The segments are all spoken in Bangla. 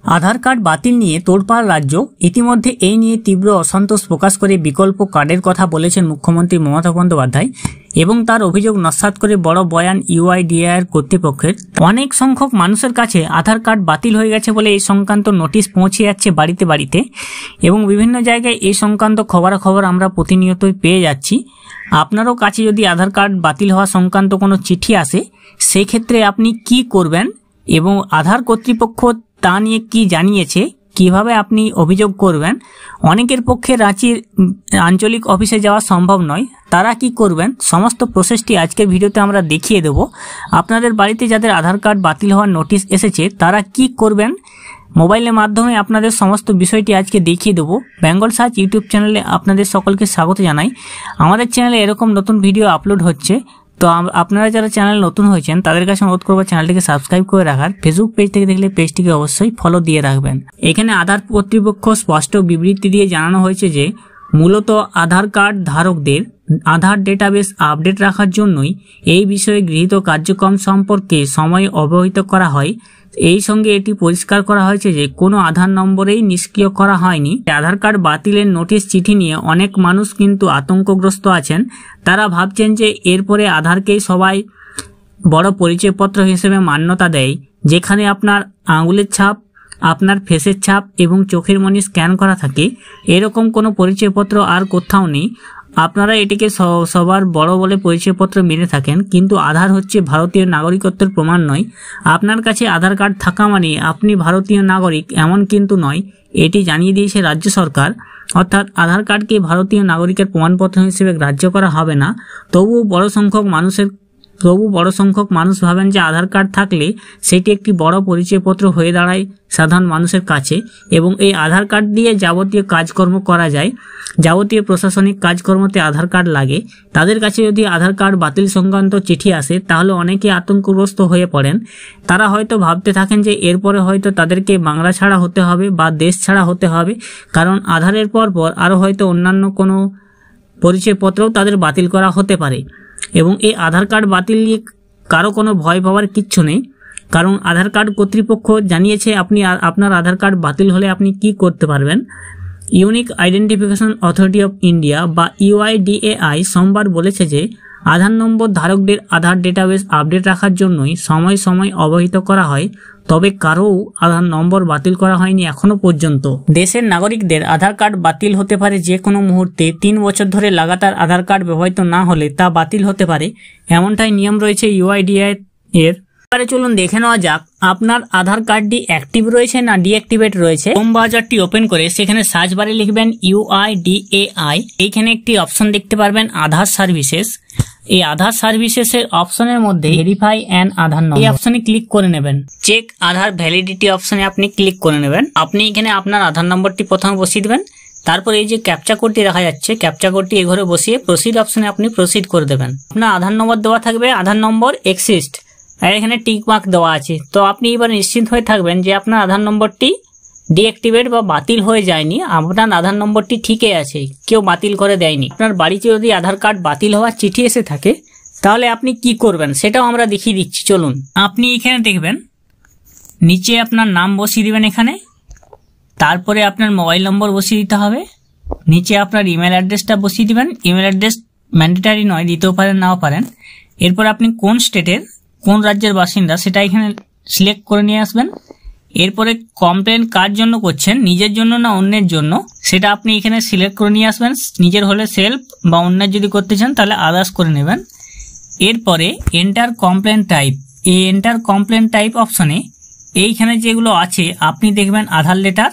আধার কার্ড বাতিল নিয়ে তোড়পাড় রাজ্য। ইতিমধ্যে এই নিয়ে তীব্র অসন্তোষ প্রকাশ করে বিকল্প কার্ডের কথা বলেছেন মুখ্যমন্ত্রী মমতা বন্দ্যোপাধ্যায় এবং তার অভিযোগ নস্যাৎ করে বড় বয়ান ইউআইডিএআই কর্তৃপক্ষের। অনেক সংখ্যক মানুষের কাছে আধার কার্ড বাতিল হয়ে গেছে বলে এই সংক্রান্ত নোটিশ পৌঁছে যাচ্ছে বাড়িতে বাড়িতে এবং বিভিন্ন জায়গায় এই সংক্রান্ত খবরাখবর আমরা প্রতিনিয়তই পেয়ে যাচ্ছি। আপনারও কাছে যদি আধার কার্ড বাতিল হওয়া সংক্রান্ত কোনো চিঠি আসে, সেই ক্ষেত্রে আপনি কি করবেন এবং আধার কর্তৃপক্ষ তা নিয়ে কি জানিয়েছে, কিভাবে আপনি অভিযোগ করবেন। অনেকের পক্ষে রাঁচির আঞ্চলিক অফিসে যাওয়া সম্ভব নয়, তারা কি করবেন সমস্ত প্রসেসটি আজকের ভিডিওতে আমরা দেখিয়ে দেব। আপনাদের বাড়িতে যাদের আধার কার্ড বাতিল হওয়ার নোটিশ এসেছে তারা কি করবেন, মোবাইলের মাধ্যমে আপনাদের সমস্ত বিষয়টি আজকে দেখিয়ে দেবো। বেঙ্গল সার্চ ইউটিউব চ্যানেলে আপনাদের সকলকে স্বাগত জানাই। আমাদের চ্যানেলে এরকম নতুন ভিডিও আপলোড হচ্ছে, তো আপনারা যারা চ্যানেল নতুন হয়েছেন তাদের কাছে অনুরোধ করবো চ্যানেলটিকে সাবস্ক্রাইব করে রাখার। ফেসবুক পেজ থেকে দেখলে পেজটিকে অবশ্যই ফলো দিয়ে রাখবেন। এখানে আধার কর্তৃপক্ষ স্পষ্ট বিবৃতি দিয়ে জানানো হয়েছে যে মূলত আধার কার্ড ধারকদের আধার ডেটাবেস আপডেট রাখার জন্যই এই বিষয়ে গৃহীত কার্যক্রম সম্পর্কে সময় অবহিত করা হয়। এই সঙ্গে এটি পরিষ্কার করা হয়েছে যে কোনো আধার নম্বরেই নিষ্ক্রিয় করা হয়নি। আধার কার্ড বাতিলের নোটিশ চিঠি নিয়ে অনেক মানুষ কিন্তু আতঙ্কগ্রস্ত আছেন। তারা ভাবছেন যে এরপরে আধারকেই সবাই বড় পরিচয়পত্র হিসেবে মান্যতা দেয়, যেখানে আপনার আঙুলের ছাপ, আপনার ফেসের ছাপ এবং চোখের মনি স্ক্যান করা থাকে। এরকম কোনো পরিচয়পত্র আর কোথাও নেই। আপনারা এটিকে সবার বড় বলে পরিচয়পত্র মেনে থাকেন, কিন্তু আধার হচ্ছে ভারতীয় নাগরিকত্বের প্রমাণ নয়। আপনার কাছে আধার কার্ড থাকা মানে আপনি ভারতীয় নাগরিক এমন কিন্তু নয়, এটি জানিয়ে দিয়েছে রাজ্য সরকার। অর্থাৎ আধার কার্ডকে ভারতীয় নাগরিকের প্রমাণপত্র হিসেবে গ্রাহ্য করা হবে না। তবুও বড় সংখ্যক মানুষ ভাবেন যে আধার কার্ড থাকলে সেটি একটি বড় পরিচয়পত্র হয়ে দাঁড়ায় সাধারণ মানুষের কাছে এবং এই আধার কার্ড দিয়ে যাবতীয় কাজকর্ম করা যায়। যাবতীয় প্রশাসনিক কাজকর্মতে আধার কার্ড লাগে। তাদের কাছে যদি আধার কার্ড বাতিল সংক্রান্ত চিঠি আসে তাহলে অনেকে আতঙ্কগ্রস্ত হয়ে পড়েন। তারা হয়তো ভাবতে থাকেন যে এরপরে হয়তো তাদেরকে বাংলা ছাড়া হতে হবে বা দেশ ছাড়া হতে হবে, কারণ আধারের পর আরও হয়তো অন্যান্য কোনো পরিচয়পত্রও তাদের বাতিল করা হতে পারে। এবং এই আধার কার্ড বাতিল নিয়ে কারো কোনো ভয় পাওয়ার কিচ্ছু নেই, কারণ আধার কার্ড কর্তৃপক্ষ জানিয়েছে আপনার আধার কার্ড বাতিল হলে আপনি কি করতে পারবেন। Unique identification authority of India বা ইউআইডিএআই সোমবার বলেছে যে আধার নম্বর ধারকদের আধার ডেটাবেস আপডেট রাখার জন্যই সময় সময় অবহিত করা হয়, তবে কারও আধার নম্বর বাতিল করা হয়নি এখনো পর্যন্ত। দেশের নাগরিকদের আধার কার্ড বাতিল হতে পারে যে কোনো মুহূর্তে। 3 বছর ধরে লাগাতার আধার কার্ড ব্যবহৃত না হলে তা বাতিল হতে পারে, এমনটাই নিয়ম রয়েছে ইউআইডিএআই এর। এবারে চলুন দেখে নেওয়া যাক আপনার আধার কার্ডটি অ্যাক্টিভ রয়েছে না ডিঅ্যাক্টিভেট রয়েছে। ক্রোম ব্রাউজারটি ওপেন করে সেখানে সার্চ বারে লিখবেন ইউআইডিএআই। এইখানে একটি অপশন দেখতে পারবেন আধার সার্ভিসেস। এই আধার সার্ভিসেসের অপশনের মধ্যে ভেরিফাই অ্যান আধার নম্বর, এই অপশনে ক্লিক করে নেবেন। চেক আধার ভ্যালিডিটি অপশনে আপনি ক্লিক করে নেবেন। আপনি এখানে আপনার আধার নম্বরটি প্রথমে বসিয়ে দেবেন, তারপর এই যে ক্যাপচা কোডটি দেখা যাচ্ছে ক্যাপচা কোডটি এই ঘরে বসিয়ে প্রসিড অপশনে আপনি প্রসিড করে দেবেন। আপনার আধার নম্বর দেওয়া থাকবে আধার নম্বর এক্সিস্ট, আর এখানে টিক মার্ক দেওয়া আছে। তো আপনি এবার নিশ্চিন্ত হয়ে থাকবেন যে আপনার আধার নম্বরটি ডিঅ্যাক্টিভেট বা বাতিল হয়ে যায়নি, আপনার আধার নম্বরটি ঠিকই আছে, কেউ বাতিল করে দেয়নি। আপনার বাড়িতে যদি আধার কার্ড বাতিল হওয়ার চিঠি এসে থাকে তাহলে আপনি কি করবেন সেটাও আমরা দেখিয়ে দিচ্ছি। চলুন, আপনি এখানে দেখবেন নিচে আপনার নাম বসিয়ে দিবেন এখানে, তারপরে আপনার মোবাইল নম্বর বসিয়ে দিতে হবে, নিচে আপনার ইমেল অ্যাড্রেসটা বসিয়ে দিবেন। ইমেল অ্যাড্রেস ম্যান্ডেটারি নয়, দিতেও পারেন নাও পারেন। এরপর আপনি কোন স্টেটের কোন রাজ্যের বাসিন্দা সেটা এখানে সিলেক্ট করে নিয়ে আসবেন। এরপরে কমপ্লেন কার জন্য করছেন, নিজের জন্য না অন্যের জন্য, সেটা আপনি এখানে সিলেক্ট করে নিয়ে আসবেন। নিজের হলে সেলফ বা অন্যের যদি করতে চান তাহলে আদার্স করে নেবেন। এরপরে এন্টার কমপ্লেন টাইপ, এই এন্টার কমপ্লেন টাইপ অপশনে এইখানে যেগুলো আছে আপনি দেখবেন Aadhaar letter,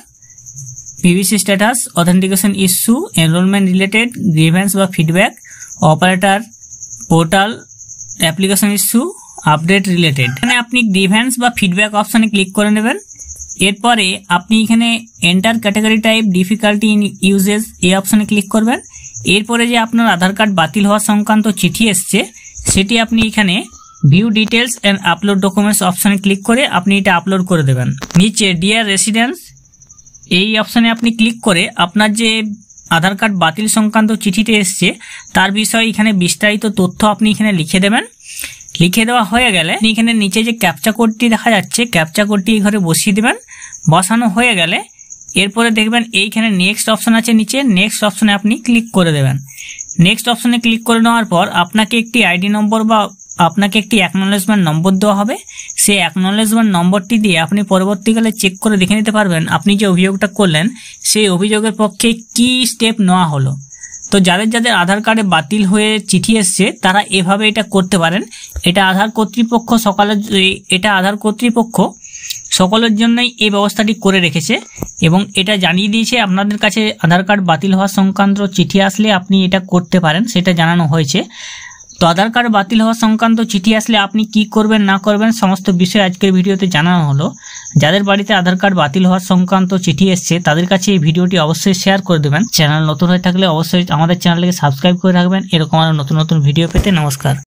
PVC status, authentication issue, enrolment related, grievance বা feedback, operator portal, application issue, update related. এখানে আপনি গ্রিভেন্স বা ফিডব্যাক অপশনে ক্লিক করে নেবেন। এরপরে আপনি এখানে enter category type, difficulty in uses এই অপশনে ক্লিক করবেন। এরপরে যে আপনার আধার কার্ড বাতিল হওয়া সংক্রান্ত চিঠি এসছে সেটি আপনি এখানে view details and upload documents অপশনে ক্লিক করে আপনি এটা আপলোড করে দেবেন। নিচে ডিয়ার রেসিডেন্টস এই অপশনে আপনি ক্লিক করে আপনার যে আধার কার্ড বাতিল সংক্রান্ত চিঠিতে এসছে তার বিষয়ে এখানে বিস্তারিত তথ্য আপনি এখানে লিখে দেবেন। লিখে দেওয়া হয়ে গেলে এখানে নিচে যে ক্যাপচা কোডটি দেখা যাচ্ছে ক্যাপচা কোডটি এই ঘরে বসিয়ে দেবেন। বসানো হয়ে গেলে এরপরে দেখবেন এইখানে নেক্সট অপশন আছে, নিচে নেক্সট অপশনে আপনি ক্লিক করে দেবেন। নেক্সট অপশনে ক্লিক করে নেওয়ার পর আপনাকে একটি আইডি নম্বর বা আপনাকে একটি অ্যাকনলেজমেন্ট নম্বর দেওয়া হবে। সেই অ্যাকনলেজমেন্ট নম্বরটি দিয়ে আপনি পরবর্তীকালে চেক করে দেখে নিতে পারবেন আপনি যে অভিযোগটা করলেন সেই অভিযোগের পক্ষে কি স্টেপ নেওয়া হলো। তো যাদের যাদের আধার কার্ডে বাতিল হয়ে চিঠি এসছে তারা এভাবে এটা করতে পারেন। এটা আধার কর্তৃপক্ষ সকলের জন্যই এই ব্যবস্থাটি করে রেখেছে এবং এটা জানিয়ে দিয়েছে আপনাদের কাছে আধার কার্ড বাতিল হওয়া সংক্রান্ত চিঠি আসলে আপনি এটা করতে পারেন, সেটা জানানো হয়েছে। তো আধার কার্ড বাতিল হওয়া সংক্রান্ত চিঠি আসলে আপনি কি করবেন না করবেন সমস্ত বিষয় আজকের ভিডিওতে জানানো হলো। যাদের বাড়িতে আধার কার্ড বাতিল হওয়ার সংক্রান্ত চিঠি এসছে তাদের কাছে এই ভিডিওটি অবশ্যই শেয়ার করে দেবেন। চ্যানেল নতুন হয়ে থাকলে অবশ্যই আমাদের চ্যানেলকে সাবস্ক্রাইব করে রাখবেন এরকম আরো নতুন নতুন ভিডিও পেতে। নমস্কার।